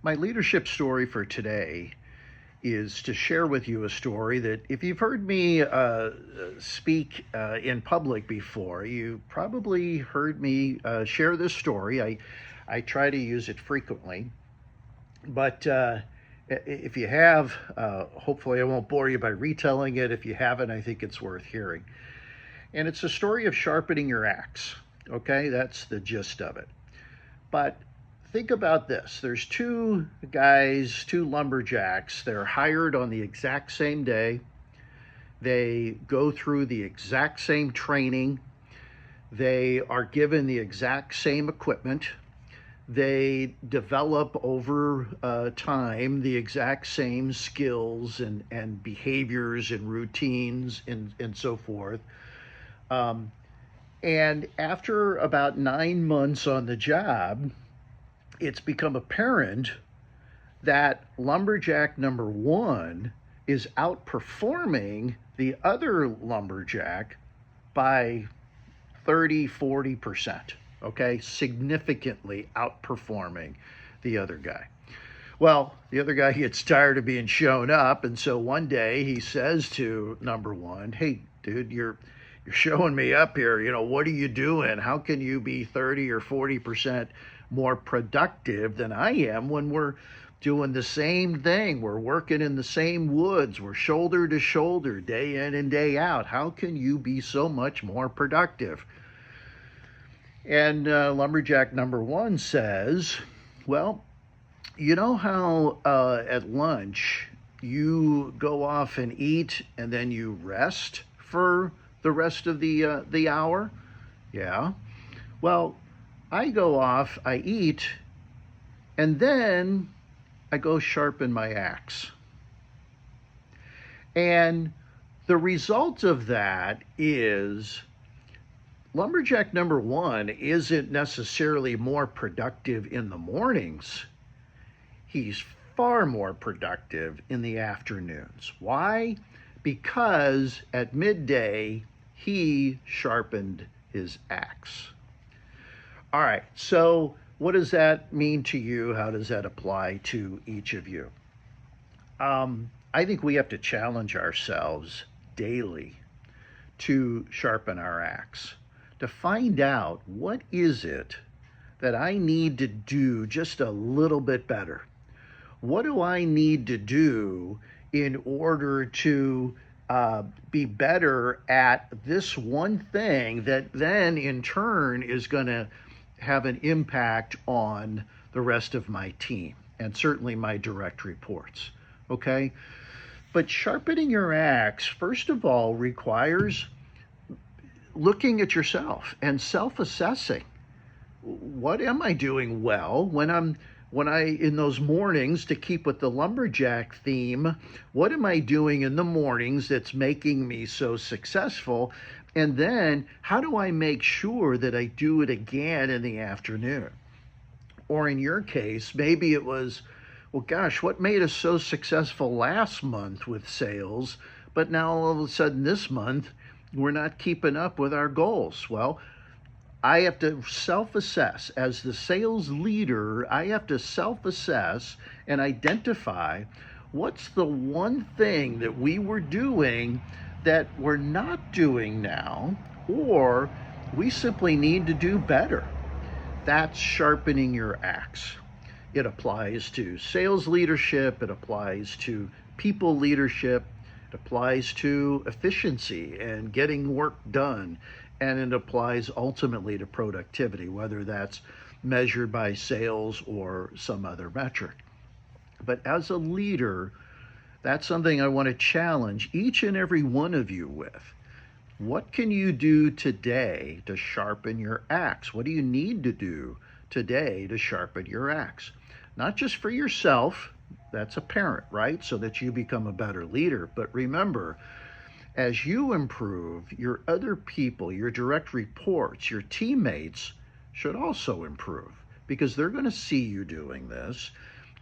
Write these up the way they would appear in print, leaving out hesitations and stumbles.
My leadership story for today is to share with you a story that if you've heard me speak in public before, you probably heard me share this story. I try to use it frequently, but if you have, hopefully I won't bore you by retelling it. If you haven't, I think it's worth hearing. And it's a story of sharpening your axe. Okay, that's the gist of it. But think about this. There's two guys, two lumberjacks. They're hired on the exact same day. They go through the exact same training. They are given the exact same equipment. They develop over time the exact same skills and behaviors and routines and so forth. Um, and after about 9 months on the job, it's become apparent that lumberjack number one is outperforming the other lumberjack by 30-40%. Okay, significantly outperforming the other guy. Well, the other guy gets tired of being shown up, and so one day he says to number one, "Hey, dude, you're showing me up here. What are you doing? How can you be 30 or 40% more productive than I am when we're doing the same thing? We're working in the same woods. We're shoulder to shoulder, day in and day out. How can you be so much more productive?" And lumberjack number one says, "Well, you know how at lunch you go off and eat and then you rest for the rest of the hour? Yeah. Well, I go off, I eat, and then I go sharpen my axe. And the result of that is lumberjack number one isn't necessarily more productive in the mornings. He's far more productive in the afternoons. Why? Because at midday, he sharpened his axe. All right, so what does that mean to you? How does that apply to each of you? I think we have to challenge ourselves daily to sharpen our axe, to find out what is it that I need to do just a little bit better. What do I need to do in order to be better at this one thing that then in turn is going to have an impact on the rest of my team and certainly my direct reports? Okay? But sharpening your axe, first of all, requires looking at yourself and self-assessing. What am I doing well when I in those mornings, to keep with the lumberjack theme, what am I doing in the mornings that's making me so successful? And then how do I make sure that I do it again in the afternoon? Or in your case, maybe it was, well, gosh, what made us so successful last month with sales, but now all of a sudden this month we're not keeping up with our goals? Well, I have to self-assess. As the sales leader, I have to self-assess and identify what's the one thing that we were doing that we're not doing now, or we simply need to do better. That's sharpening your axe. It applies to sales leadership, it applies to people leadership, it applies to efficiency and getting work done, and it applies ultimately to productivity, whether that's measured by sales or some other metric. But as a leader, that's something I want to challenge each and every one of you with. What can you do today to sharpen your axe? What do you need to do today to sharpen your axe? Not just for yourself, that's apparent, right? So that you become a better leader. But remember, as you improve, your other people, your direct reports, your teammates should also improve, because they're going to see you doing this.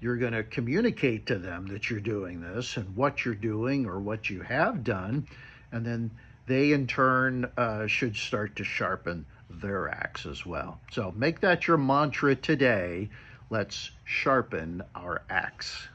You're going to communicate to them that you're doing this and what you're doing or what you have done, and then they in turn should start to sharpen their axe as well. So make that your mantra today. Let's sharpen our axe.